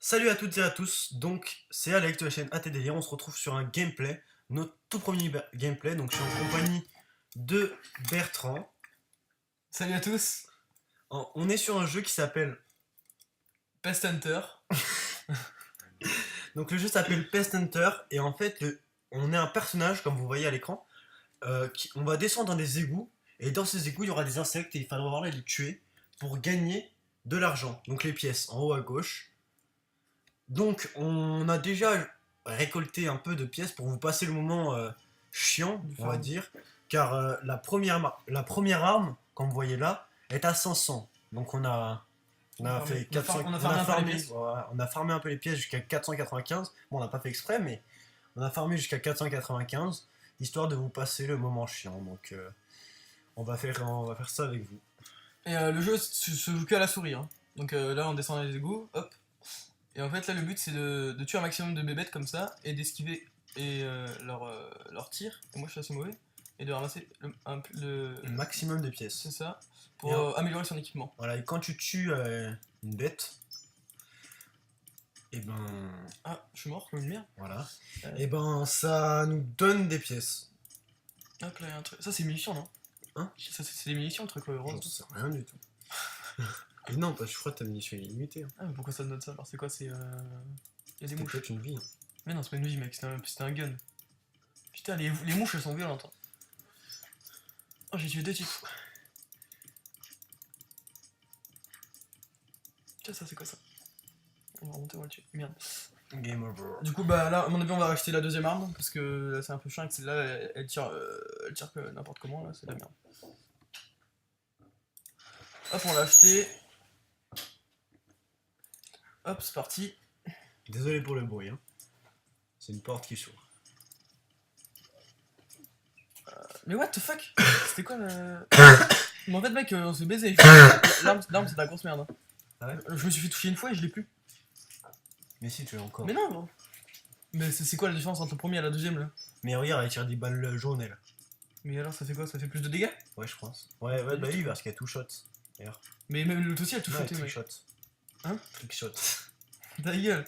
Salut à toutes et à tous, donc c'est Alex de la chaîne ATDD, on se retrouve sur un gameplay, notre tout premier gameplay, donc je suis en compagnie de Bertrand. Salut à tous, On est sur un jeu qui s'appelle, Pest Hunter. donc le jeu s'appelle Pest Hunter, et en fait on est un personnage, comme vous voyez à l'écran, on va descendre dans des égouts, et dans ces égouts il y aura des insectes, et il faudra les tuer pour gagner de l'argent, donc les pièces en haut à gauche. Donc on a déjà récolté un peu de pièces pour vous passer le moment chiant, on va dire, car la première arme, comme vous voyez là, est à 500. Donc on a fait 400, on a farmé un peu les pièces. voilà, on a farmé un peu les pièces jusqu'à 495. Bon, on n'a pas fait exprès, mais on a farmé jusqu'à 495, histoire de vous passer le moment chiant. Donc on va faire ça avec vous. Et le jeu se joue que à la souris. Hein. Donc là on descend dans les égouts, hop. Et en fait là le but c'est de tuer un maximum de bébêtes comme ça et d'esquiver leur tir. Et moi je suis assez mauvais. Et de ramasser Le maximum de pièces. C'est ça. Pour améliorer son équipement. Voilà, et quand tu tues une bête, et ben. Ah, je suis mort comme une merde. Voilà. Et ben ça nous donne des pièces. Hop là, y a un truc. Ça c'est munitions, non? Hein? Ça c'est des munitions, le truc rose. J'en sais rien du tout. Et non, parce que je crois que ta munition est illimitée. Hein. Ah, mais pourquoi ça te donne ça? Alors c'est quoi? C'est. Y'a des mouches. Peut-être une vie. Hein. Mais non, c'est pas une vie, mec, c'était un gun. Putain, les mouches elles sont violentes. Hein. Oh, j'ai tué deux types. Tiens, ça c'est quoi ça? On va remonter, on va le tuer. Merde. Game over. Du coup, bah là, à mon avis, on va racheter la deuxième arme parce que là, c'est un peu chiant et que celle-là, elle tire que n'importe comment, là, c'est de la merde. Hop, on l'a acheté. Hop, c'est parti. Désolé pour le bruit. Hein. C'est une porte qui s'ouvre. Mais what the fuck? C'était quoi le. Mais en fait, mec, on s'est baisé. L'arme, c'est de la grosse merde. Hein. Ah ouais? Je me suis fait toucher une fois et je l'ai plus. Mais si, tu l'as encore. Mais non, bon. Mais c'est quoi la différence entre le premier et la deuxième là? Mais regarde, elle tire des balles jaunes, elle. Mais alors, ça fait quoi? Ça fait plus de dégâts? Ouais, je pense. Ouais, bah oui, parce qu'elle two shot. D'ailleurs. Mais même l'autre aussi, elle touche Ouais, shot, trick mec. shot. Hein? Trick shot. Ta gueule.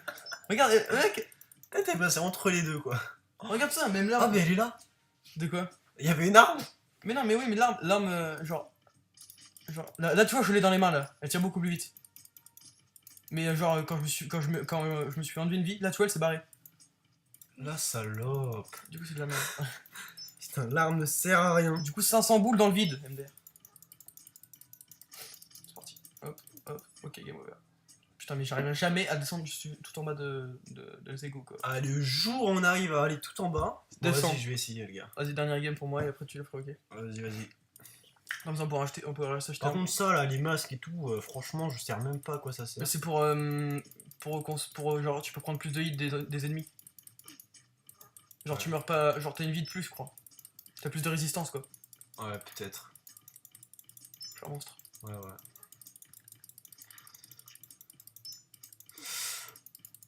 Regarde, mec. T'es passé entre les deux, quoi. Regarde ça, même Ah, l'arme. mais elle est là. De quoi? Il y avait une arme. Mais non, mais oui, mais l'arme, genre, là, tu vois, je l'ai dans les mains là. Elle tire beaucoup plus vite. Mais genre, quand je me suis enlevé une vie, là, tu vois, elle s'est barrée. La salope. Du coup, c'est de la merde. Putain, l'arme ne sert à rien. Du coup, 500 boules dans le vide, MDR. C'est parti. Hop, hop, ok, game over. Putain, mais j'arriverai jamais à descendre, je suis tout en bas de les égouts, quoi. Ah, le jour où on arrive à aller tout en bas. Bon, Descends. vas-y, je vais essayer, le gars. Vas-y, dernière game pour moi et après tu le feras, ok. Vas-y. Comme ça, on peut acheter Par un. contre, ça, là, les masques et tout, franchement, je sais même pas à quoi ça sert. Mais c'est pour, genre, tu peux prendre plus de hits des ennemis. Genre, tu meurs pas, genre, t'as une vie de plus, je crois. T'as plus de résistance, quoi. Ouais, peut-être. Je suis un monstre. Ouais.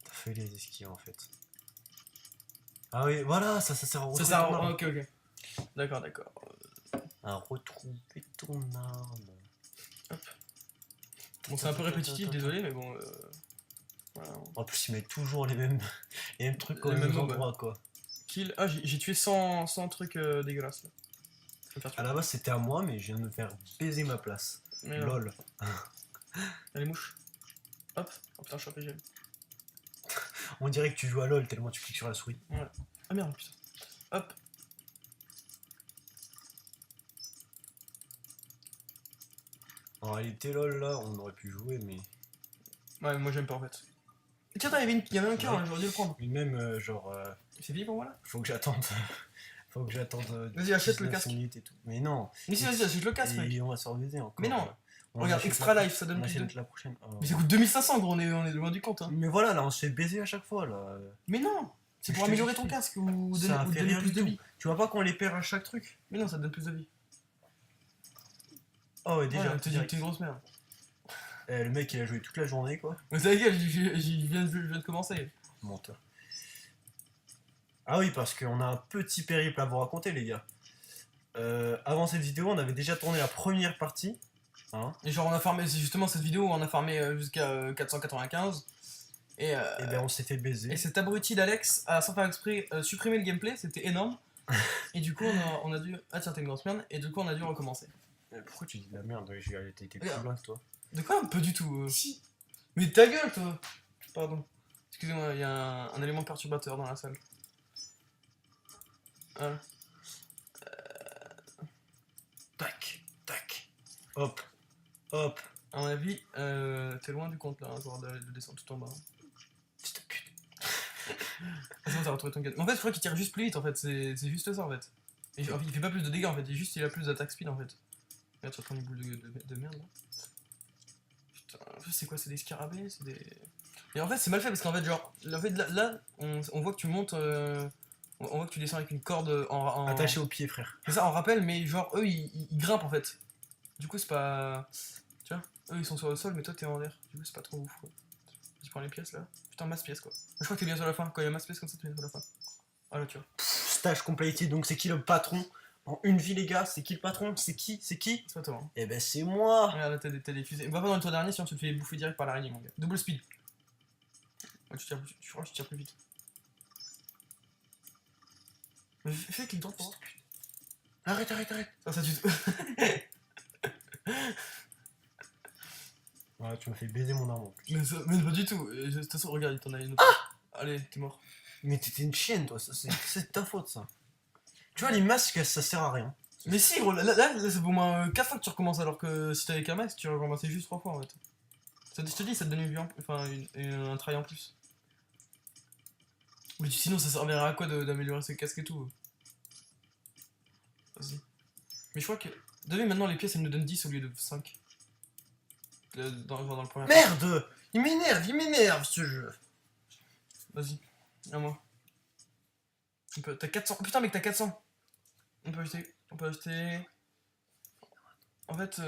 T'as fait les esquives, en fait. Ah oui, voilà, ça sert à retrouver ton arme. Ok. D'accord. À retrouver ton arme. Hop. Bon, c'est un peu répétitif, désolé, mais bon. Voilà. En plus, ils mettent toujours les mêmes trucs au Les même mêmes endroit, quoi. Kill. Ah, j'ai tué 100 trucs dégueulasses là. Je vais me faire tuer. À la base, c'était à moi, mais je viens de me faire baiser ma place. Mais non. Lol. Y'a les mouches. Hop. Oh putain, je suis RPG. On dirait que tu joues à LOL tellement tu cliques sur la souris. Ouais. Ah merde, putain. Hop. En réalité, LOL, là, on aurait pu jouer, mais. Ouais, moi j'aime pas en fait. Et tiens, il y avait un cœur, Ouais. là, j'aurais dû le prendre. Mais même, genre. C'est fini pour moi là? Faut que j'attende. Vas-y, achète le 19 casque. minutes et tout. Mais non. Mais si, vas-y, achète le casque, mec. Et on va se reviser encore. Mais non. On Regarde, achète Extra la- Life, ça donne On plus de. achète la prochaine. Oh. Mais ça coûte 2500, gros, on est loin du compte. Hein. Mais voilà, là, on se fait baiser à chaque fois, là. Mais non! C'est Je pour te améliorer dis, ton casque ou Ça donner fait rien plus du de tout. vie. Tu vois pas qu'on les perd à chaque truc? Mais non, ça te donne plus de vie. Oh, ouais, déjà. Déjà, te dis que direct. t'es une grosse merde. Le mec, il a joué toute la journée, quoi. Mais c'est la gueule, je viens de commencer. Menteur. Ah oui, parce qu'on a un petit périple à vous raconter, les gars. Avant cette vidéo, on avait déjà tourné la première partie. Hein. Et genre, on a farmé, c'est justement cette vidéo où on a farmé jusqu'à 495. Et, Et ben on s'est fait baiser. et cet abruti d'Alex a sans faire exprès supprimé le gameplay, c'était énorme. Et du coup on a dû... Ah tiens t'es une grosse merde. Et du coup on a dû recommencer. Pourquoi tu dis de la merde? T'es plus Regarde. loin que toi. De quoi? Pas du tout. Si. Mais ta gueule toi. Pardon. Excusez-moi, il y a un élément perturbateur dans la salle. Voilà. Tac, tac. Hop, hop. À mon avis, t'es loin du compte là, hein, genre de descendre tout en bas. Petite pute. C'est bon, t'as retrouvé ton gars. En fait, je crois qu'il tire juste plus vite en fait, c'est juste ça en fait. Et, en fait, il fait pas plus de dégâts en fait, il a plus d'attaque speed en fait. Regarde, tu reprends une boule de merde là. Putain, en fait, c'est quoi? C'est des scarabées? C'est des. Et en fait, c'est mal fait parce qu'en fait, genre, en fait, là on voit que tu montes. On voit que tu descends avec une corde en. Attaché au pied, frère. C'est ça, en rappel, mais genre, eux ils grimpent en fait. Du coup, c'est pas. Tu vois, eux ils sont sur le sol, mais toi t'es en l'air. Du coup, c'est pas trop ouf quoi. Je prends les pièces là. Putain, masse pièces quoi. Je crois que t'es bien sur la fin. Quand il y a masse pièces comme ça, t'es bien sur la fin. Ah là, tu vois. Stage completed, donc c'est qui le patron? En une vie, les gars, c'est qui le patron? C'est qui? C'est qui? C'est pas toi. Hein. Eh ben c'est moi. Regarde là, t'as des fusées. Va pas dans le tour dernier, sinon tu te fais bouffer direct par l'araignée, mon gars. Double speed. Ouais, je crois que tu tires plus vite. Mais fais clic droit pour voir. Arrête, arrête, arrête. Ça tue. Ouais, tu m'as fait baiser mon arme. Mais pas du tout. De toute façon, regarde, il t'en a une autre. Allez, t'es mort. Mais t'étais une chienne, toi, c'est de ta faute, ça. Tu vois, les masques, ça sert à rien. Mais si, gros, là c'est au moins 4 fois que tu recommences, alors que si t'avais qu'un max, tu recommençais juste 3 fois en fait. Je te dis, ça te donne une vie enfin, un travail en plus. Mais sinon, ça servirait à quoi d'améliorer ses casques et tout? Vas-y. Mais je crois que. Vous savez, maintenant les pièces elles nous donnent 10 au lieu de 5. Dans le premier. Merde! Il m'énerve ce jeu. Vas-y, à moi. T'as 400. Putain, mec, t'as 400. On peut acheter. En fait,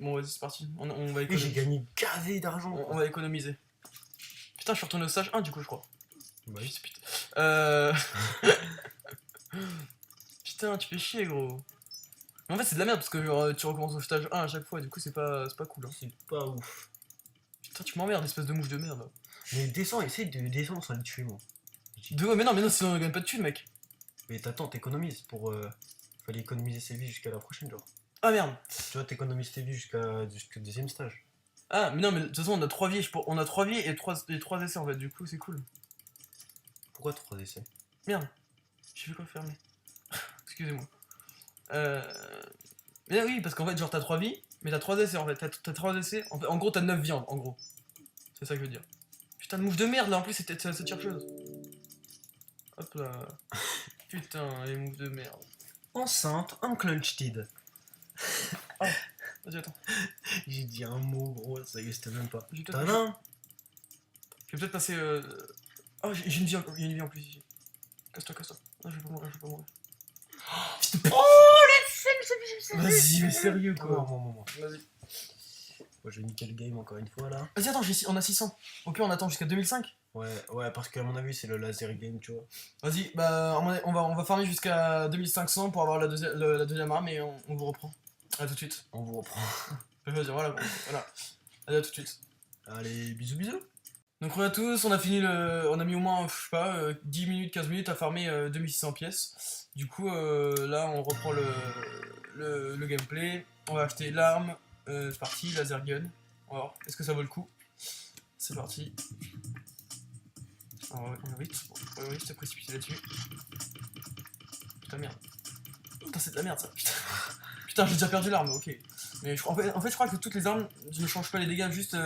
bon, vas-y, c'est parti. On va Oui, j'ai économiser. gagné gavé d'argent. On va économiser. Putain, je suis retourné au stage 1 du coup, je crois. Bah oui. Putain. Putain, tu fais chier, gros. Mais en fait, c'est de la merde parce que genre, tu recommences au stage 1 à chaque fois, et du coup, c'est pas cool. Hein. C'est pas ouf. Putain, tu m'emmerdes, espèce de mouche de merde. Mais descends, essaye de descendre sans le tuer, moi. Mais non, sinon on gagne pas de thunes, mec. Mais t'attends, t'économises pour. Fallait économiser ses vies jusqu'à la prochaine, genre. Ah merde. Tu vois, t'économises tes vies jusqu'au deuxième stage. Ah, mais non, mais de toute façon, on a 3 vies, on a 3 vies et 3 essais en fait, du coup, c'est cool. Pourquoi 3 essais? Merde. J'ai vu quoi fermer. Excusez-moi. Mais oui, parce qu'en fait, genre, t'as 3 vies, mais t'as 3 essais en fait. T'as 3 essais. En gros, t'as 9 vies en gros. C'est ça que je veux dire. Putain de mouche de merde là, en plus, c'est cette chercheuse. Hop là. Putain, les mouches de merde. Enceinte, unclunched. Vas-y, attends. J'ai dit un mot, gros, ça existe même pas. Je vais T'as peut-être un? je vais peut-être passer. Oh, j'ai une vie, il y a une vie en plus ici. Casse-toi. Non, je vais pas mourir. Vas-y, mais sérieux quoi. Moi. Vas-y. Moi, je vais niquer le game encore une fois là. Vas-y, attends, on a 600. Ok, on attend jusqu'à 2005. Ouais, parce qu'à mon avis, c'est le laser game, tu vois. Vas-y, bah on va farmer jusqu'à 2500 pour avoir la deuxième arme et on vous reprend. A tout de suite. On vous reprend. Vas-y, voilà. Allez, à tout de suite. Allez, bisous. Donc voilà à tous, on a mis au moins, je sais pas, 10 minutes, 15 minutes à farmer 2600 pièces. Du coup, là on reprend le gameplay. On va acheter l'arme, c'est parti, laser gun. Alors, est-ce que ça vaut le coup? C'est parti. Alors, on va vite, je t'ai précipité là-dessus. Putain, merde. Putain, c'est de la merde ça, putain. Putain, j'ai déjà perdu l'arme, ok. Mais en fait, je crois que toutes les armes ne changent pas les dégâts, juste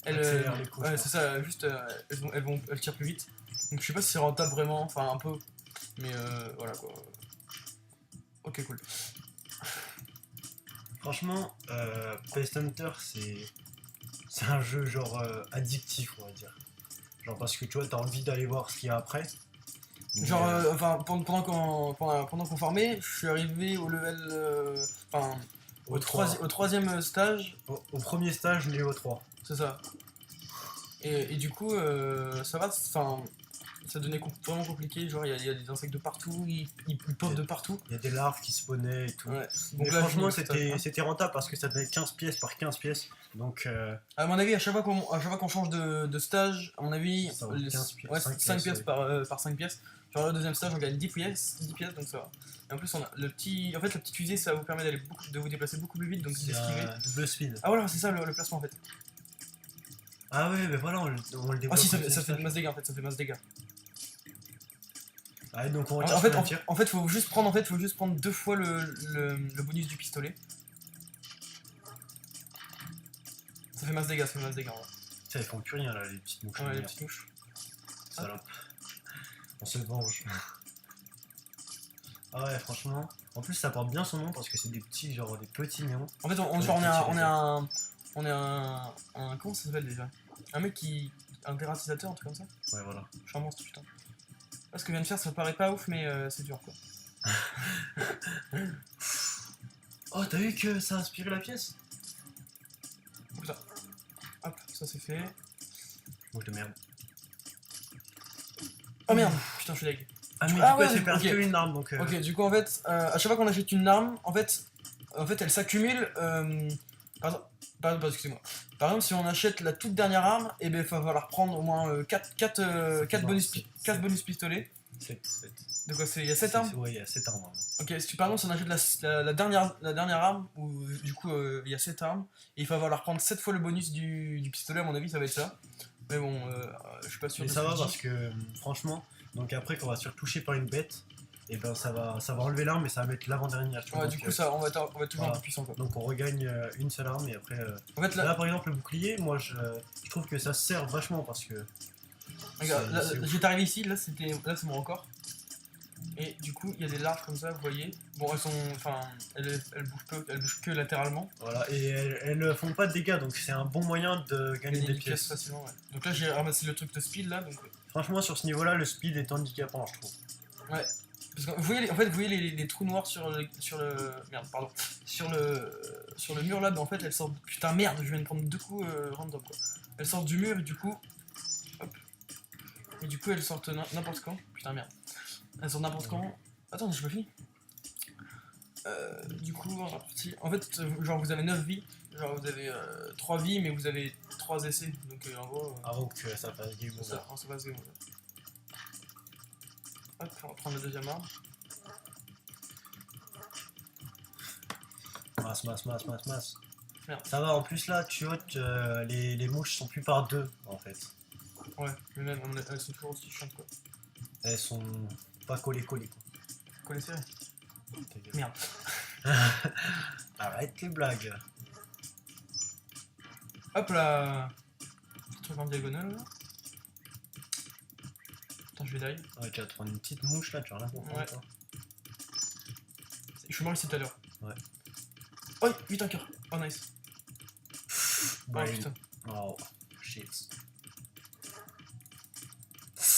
Accélère les coups, ouais, je c'est ça, juste elles tirent plus vite. Donc je sais pas si c'est rentable vraiment, enfin un peu. Mais voilà quoi. Ok, cool. Franchement, Pest Hunter, c'est un jeu genre addictif, on va dire. Genre parce que tu vois, t'as envie d'aller voir ce qu'il y a après. Mais, Genre, enfin, pendant qu'on farmait, je suis arrivé au level. Enfin, au troisième stage, au premier stage, niveau 3. c'est ça. Et du coup, ça va, enfin, ça devenait vraiment compliqué. Genre, il y a des insectes de partout, ils peuvent de partout. Il y a des larves qui spawnaient et tout. Ouais. Mais Donc là, franchement, je finis le stage, c'était rentable parce que ça donnait 15 pièces par 15 pièces. Donc, à mon avis, à chaque fois qu'on change de stage, à mon avis, Ça vaut 15 pièces, ouais, 5 5 pièces, pièces ouais. par 5 pièces. Genre le deuxième stage, on gagne 10 pièces, donc ça va. Et en plus, on a le petit. En fait, la petite fusée, ça vous permet de vous déplacer beaucoup plus vite, donc c'est d'esquiver. un double speed. Ah voilà, c'est ça le placement en fait. Ah ouais, mais voilà, on le Ah débloque. si, au deuxième ça fait stage. masse dégâts en fait, ça fait masse dégâts. Ah, donc on En, retire en fait, sur un tir. en fait, faut juste prendre 2 fois le bonus du pistolet. Ça fait masse dégâts, ça fait masse dégâts. Ça, ils font plus rien là, les petites mouches. Ouais, les merde. petites mouches. Salope. On se venge. Ah ouais, franchement. En plus, ça porte bien son nom parce que c'est des petits, genre des petits néons. En fait, on est un comment ça s'appelle déjà? Un mec qui. Un dératisateur, un truc comme ça? Ouais, voilà. Je suis un monstre, putain. Là, ce que je viens de faire, ça paraît pas ouf, mais c'est dur quoi. Oh, t'as vu que ça a aspiré la pièce? Oh putain. Hop, ça c'est fait. Bouche de merde. Oh merde, putain, je suis lag. Ah, mais Ah du coup, ouais, elle s'est perdue ok. que une arme donc. Ok, du coup, en fait, à chaque fois qu'on achète une arme, en fait elle s'accumule. Pardon, excusez-moi. Par exemple, si on achète la toute dernière arme, et ben il va falloir prendre au moins 4 bonus pistolets. 7. De quoi c'est? Il y a 7 armes? Ouais, il y a 7 armes. Ok, si par exemple, si on achète la dernière arme, où du coup il y a 7 armes, et il va falloir prendre 7 fois le bonus du pistolet, à mon avis, ça va être ça. Mais bon, je suis pas sûr Mais de ça ce va que je parce dis. que, franchement, donc après qu'on va se faire toucher par une bête, et ben ça va enlever l'arme et ça va mettre l'avant-dernière. tu vois, Ouais, donc, du coup, ça, on va être toujours voilà. un peu puissant quoi. Donc on regagne une seule arme et après. En fait, là, Là, par exemple, le bouclier, moi je trouve que ça sert vachement parce que. regarde, là, c'est ouf. j'étais arrivé ici, là c'est mon record. Et du coup, il y a des larves comme ça, vous voyez. Bon, elles sont. Enfin, elles bougent que latéralement. Voilà, et elles font pas de dégâts donc c'est un bon moyen de gagner des pièces. facilement, ouais. Donc là, j'ai ramassé le truc de speed là. Donc... Franchement, sur ce niveau-là, le speed est handicapant, je trouve. Ouais. Parce que vous voyez, en fait, vous voyez les trous noirs sur le. Merde, pardon. Sur le mur là, bah, en fait, elles sortent. Putain, merde, je viens de prendre 2 coups random quoi. Elles sortent du mur et du coup. Hop. Et du coup, elles sortent n'importe quand. Putain, merde. Elles sortent n'importe quand. Attends, j'ai pas fini. Du coup, on est reparti. En fait, genre, vous avez 9 vies. Genre, vous avez 3 vies, mais vous avez 3 essais. Donc, en gros. Avant que ça fasse game over. Ça, on se passe game over. Hop, on va prendre la deuxième arme. Masse. Merde. Ça va, en plus là, tu vois, les mouches sont plus par 2 en fait. Ouais, mais même, elles sont toujours aussi chiantes quoi. Elles sont pas collées quoi. Quoi les serrer? Ta gueule. Merde. Arrête les blagues. Hop là. Petit truc en diagonale là. Attends, je vais die. Ouais, tu vas te prendre une petite mouche là, tu vas rien comprendre. Ouais. Toi. Je suis mort ici tout à l'heure. Ouais. Oh, 8 un cœur. Oh nice. Bah, Oh putain. Oh, shit.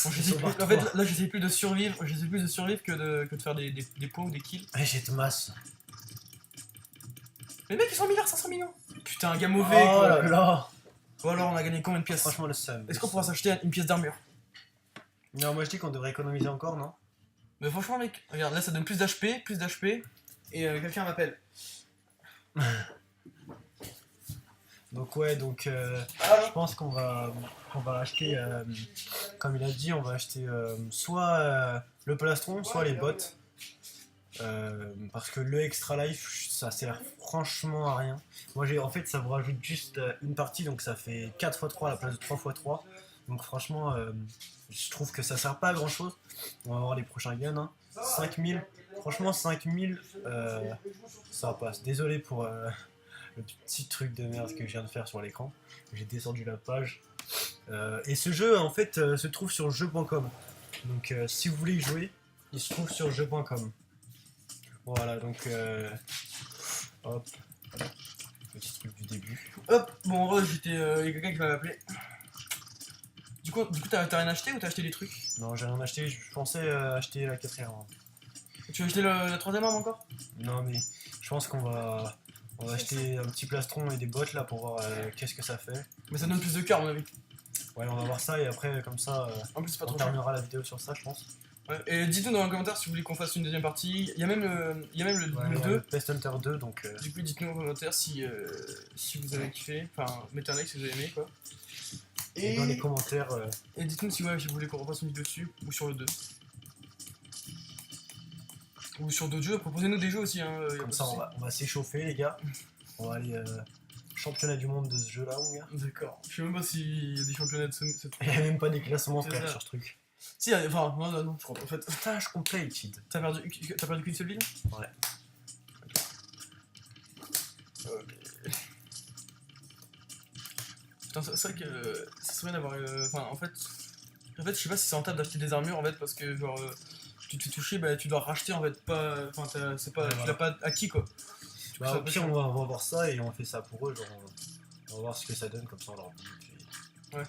Bon, Ils sont en par fait, trois. là, j'essaie plus de survivre. J'essaie plus de survivre que de faire des points ou des kills. Ouais, j'ai de masse. Les mecs, ils sont 1,5 millions. Putain, un gars mauvais Oh quoi. là là. Ou alors, on a gagné combien de pièces? Franchement, le seum. Est-ce qu'on pourra s'acheter une pièce d'armure? Non, moi je dis qu'on devrait économiser encore, non? Mais franchement, mec, regarde, là, ça donne plus d'HP. Et quelqu'un m'appelle. Donc ouais, je pense qu'on va acheter, comme il a dit, on va acheter soit le plastron, soit les bottes. Parce que le extra life, ça sert franchement à rien. Moi en fait ça vous rajoute juste une partie, donc ça fait 4x3 à la place de 3x3. Donc franchement, je trouve que ça sert pas à grand chose. On va voir les prochains gains. Hein. 5000, franchement 5000, ça passe. Désolé pour le petit truc de merde que je viens de faire sur l'écran. J'ai descendu la page. Et ce jeu en fait se trouve sur jeu.com. Donc si vous voulez y jouer, il se trouve sur jeu.com. Voilà, donc hop, petit truc du début. Hop, bon, en vrai, il y a quelqu'un qui m'avait appelé. Du coup t'as rien acheté ou t'as acheté des trucs? Non, j'ai rien acheté, je pensais acheter la 4ème arme. Tu veux acheter la 3ème arme encore? Non, mais je pense qu'on va acheter un petit plastron et des bottes là pour voir qu'est-ce que ça fait. Mais ça donne plus de cœur, à mon avis. Ouais, on va voir ça et après, comme ça, En plus, c'est pas on trop cher. terminera la vidéo sur ça, je pense. Ouais. Et dites-nous dans les commentaires si vous voulez qu'on fasse une deuxième partie. Il y a même le Ouais, il y a 2. le Best Hunter 2, donc. Du coup, dites-nous en commentaire si vous avez kiffé. Enfin, mettez un like si vous avez aimé quoi. Et dans les commentaires. Et dites-nous si, si vous voulez qu'on refasse une vidéo dessus ou sur le 2. Ou sur d'autres jeux, proposez-nous des jeux aussi. Hein, y a Comme pas ça, de souci. on va s'échauffer, les gars. On va aller championnat du monde de ce jeu-là, mon gars. D'accord. Je sais même pas s'il y a des championnats de ce truc. Il n'y a même pas des classements, C'est frère, ça. sur ce truc. Si, enfin, non, je crois. En fait, Stage completed. t'as perdu qu'une seule ville? Ouais. Ok. Putain, c'est vrai que ça serait bien d'avoir. Enfin, en fait, je sais pas si c'est rentable d'acheter des armures en fait, parce que genre, tu te fais toucher, bah tu dois racheter en fait, pas. Enfin, c'est pas. Ouais, Tu voilà. l'as pas acquis quoi. Du coup, Bah, ça au va pire, pas on va voir ça et on fait ça pour eux. Genre, on va voir ce que ça donne, comme ça on leur dit. Ouais.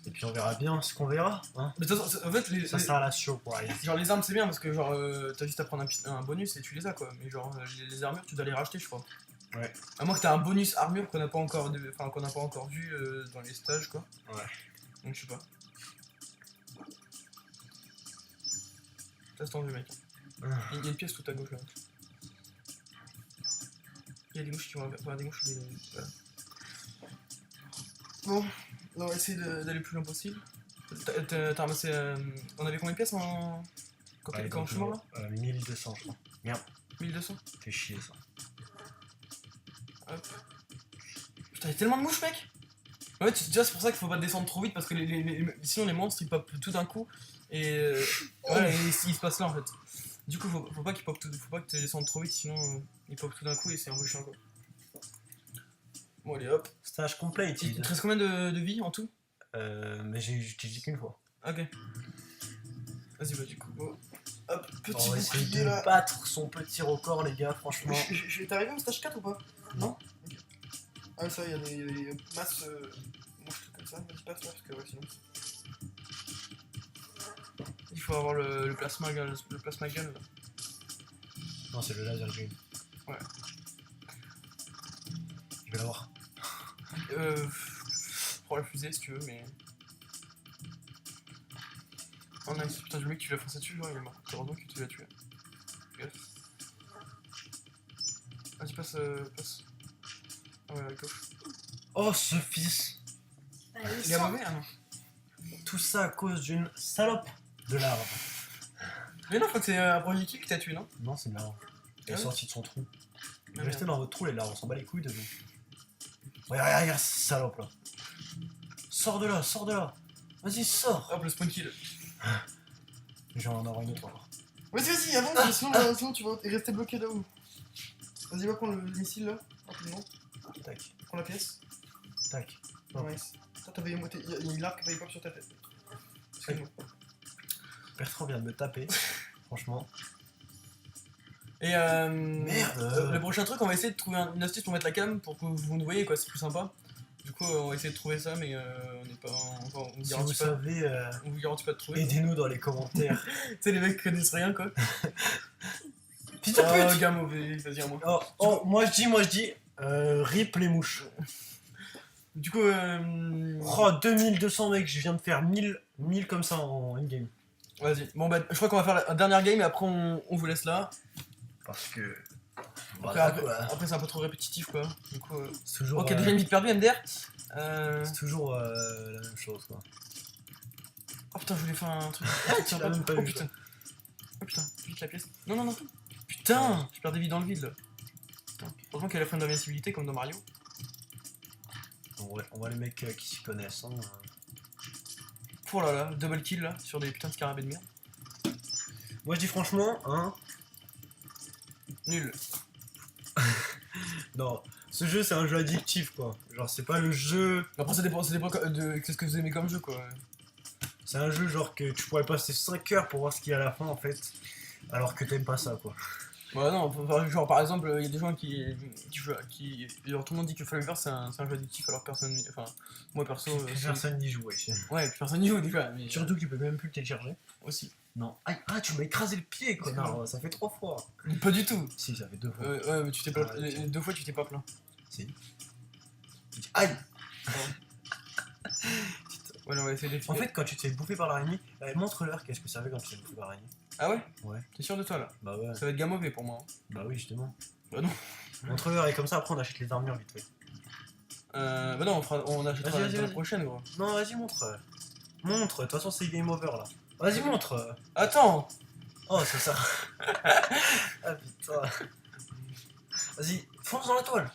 Et puis on verra bien ce qu'on verra. Hein. Mais de toute façon, en fait, Ça sera la surprise. genre les armes c'est bien parce que genre t'as juste à prendre un bonus et tu les as quoi. Mais genre les armures tu dois les racheter je crois. Ouais. À moins que t'as un bonus armure qu'on n'a pas encore, qu'on n'a pas encore vu dans les stages quoi. Ouais. Donc je sais pas. T'as tendu mec. Il y a une pièce tout à gauche là. Il y a des mouches qui vont avoir des mouches. Voilà. Bon, on va essayer d'aller le plus loin possible. T'as ramassé. On avait combien de pièces quand on suis mort là 1200, je crois. Merde, 1200. fait chier ça. Hop. Putain, y'a tellement de mouches, mec! En fait, déjà, c'est pour ça qu'il faut pas descendre trop vite parce que sinon les monstres ils popent tout d'un coup et voilà, et ils se passent là en fait. Du coup, faut pas qu'ils popent faut pas que tu descendes trop vite sinon ils popent tout d'un coup et c'est un peu chiant quoi. Bon, allez hop. Stage Il completed. te reste combien de vie en tout? Mais j'ai utilisé qu'une fois. Ok. Vas-y, bah du coup, hop, petit On va essayer bouclier de là. battre son petit record, les gars, franchement. Je vais t'arriver au stage 4 ou pas? Non. Ok. Ah, ça, il y a des masses. Mouches comme ça, vas-y, passe là parce que ouais, sinon. Il faut avoir le plasma gun, le plasma gun là. Non, c'est le laser gun. Ouais. Je vais l'avoir. Prends la fusée si tu veux, mais. Oh nice, putain, le mec qui lui a foncé dessus, genre il est mort. Heureusement que tu l'as tué. Gaffe. Vas-y, passe. Ah ouais, à gauche. Oh, ce fils. Il est mauvais, ah non. Tout ça à cause d'une salope de l'arbre. Mais non, je crois que c'est un projectile qui t'a tué, non? Non, c'est de l'arbre. Il est Ah ouais. sorti de son trou. Ah, Restez merde. dans votre trou, les larves, on s'en bat les couilles de vous. Regarde, ce salope là. Sors de là, sors de là. Vas-y, sors. Hop, le spawn kill. Je vais en avoir une autre encore. Vas-y, avance, sinon tu vas rester bloqué là-haut. Vas-y, va prendre le missile là, rapidement. Tac, Prends la pièce. tac. Hop. Nice. Toi, t'avais une arc qui avait pop sur ta tête. Excuse-moi. Bertrand vient de me taper. Franchement. Et Merde. le prochain truc, on va essayer de trouver une astuce pour mettre la cam pour que vous nous voyez, quoi, c'est plus sympa. Du coup, on va essayer de trouver ça, mais on n'est pas. On vous Si vous garantit pas. savez, On vous garantit pas de trouver. aidez-nous dans les commentaires. Tu sais, les mecs connaissent rien, quoi. Putain de Oh, pute. gars mauvais, vas-y, à moi. Oh, moi je dis, rip les mouches. Du coup, Oh, 2200 mecs, je viens de faire 1000 comme ça en in-game. vas-y. Bon, bah, je crois qu'on va faire la dernière game et après, on vous laisse là. Parce que. Après, Voilà quoi. après, c'est un peu trop répétitif, quoi. Du coup, C'est toujours, ok, déjà une bite perdue, MDR. c'est toujours la même chose quoi. Oh putain, je voulais faire un truc. Tu l'as même pas Oh vu, putain. Oh putain, vite la pièce. Non, non, non. Putain, je perds des vies dans le vide là. Putain. Heureusement qu'il y a la freine d'invincibilité comme dans Mario. On voit les mecs qui s'y connaissent. Hein. Oh là là, double kill là, sur des putains de scarabées de merde. Moi je dis franchement, hein. Nul. Non, ce jeu c'est un jeu addictif quoi. Genre c'est pas le jeu. Après, ça dépend de qu'est-ce que vous aimez comme jeu quoi. C'est un jeu genre que tu pourrais passer 5 heures pour voir ce qu'il y a à la fin en fait. Alors que t'aimes pas ça quoi. Ouais, non, genre par exemple, il y a des gens qui jouent. Genre, tout le monde dit que Fall Guys c'est un jeu addictif alors que personne. Enfin, moi perso. Plus personne n'y joue, ouais. Ouais, plus personne n'y joue déjà, mais. Surtout que tu peux même plus le télécharger. Aussi. Non. Ah, tu m'as écrasé le pied, connard. Ça fait 3 fois. Pas du tout. Si, ça fait 2 fois. Ouais, mais tu t'es pas. Ah, ok. Les 2 fois, tu t'es pas plaint. Si. Aïe. Ouais, on va essayer En fait, quand tu te fais bouffer par l'araignée, montre-leur qu'est-ce que ça fait quand tu te fais bouffer par l'araignée. Ah ouais? Ouais. T'es sûr de toi là? Bah ouais. Ça va être gain mauvais pour moi. Hein. Bah oui, justement. Bah non. Montre-leur et comme ça, après, on achète les armures vite fait. Bah non, on achètera Vas-y, dans la vas-y. prochaine, gros. Non, vas-y, montre. Montre, de toute façon, c'est game over là. Vas-y, montre. Attends! Oh, c'est ça. Ah putain. Vas-y, fonce dans la toile.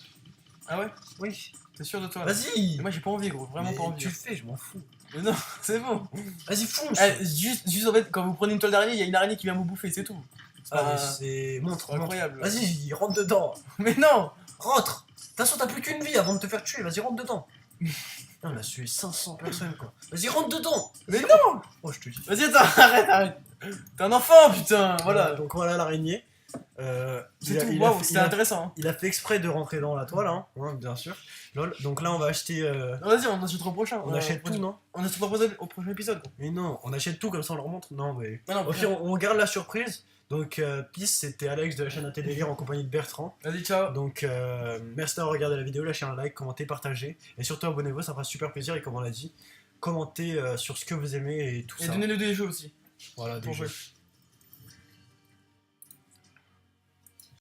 Ah ouais? Oui. T'es sûr de toi là? Vas-y. Et moi j'ai pas envie, gros, vraiment Mais pas envie. tu le hein. fais, je m'en fous. Mais non, c'est bon. Vas-y, fonce. Juste en fait, quand vous prenez une toile d'araignée, il y a une araignée qui vient vous bouffer, c'est tout. C'est Ah, pas- mais c'est. Montre, c'est montre. incroyable. Vas-y, rentre dedans. Mais non! Rentre. De toute façon, t'as plus qu'une vie avant de te faire tuer. Vas-y, rentre dedans. Putain, on a tué 500 personnes quoi. Vas-y, rentre dedans. Mais non! Oh, je te dis. Vas-y, attends, arrête! T'es un enfant, putain! Voilà. Donc voilà l'araignée. C'est tout, waouh, c'était intéressant. Hein. Il a fait exprès de rentrer dans la toile, hein, bien sûr. Lol. Donc là, on va acheter. Non, vas-y, on achètera au prochain. On achète tout, non? On achètera au prochain épisode. Quoi. Mais non, on achète tout comme ça, on leur montre. Non, mais. Non, non, Au pire, on garde la surprise. Donc, Peace, c'était Alex de la chaîne AT Délire en compagnie de Bertrand. Vas-y, ciao. Donc, merci d'avoir regardé la vidéo. Lâchez un like, commentez, partagez. Et surtout, abonnez-vous, ça fera super plaisir. Et comme on l'a dit, commentez sur ce que vous aimez et tout Et ça. donnez-nous des jeux aussi. Voilà, des Pour jeux. jouer.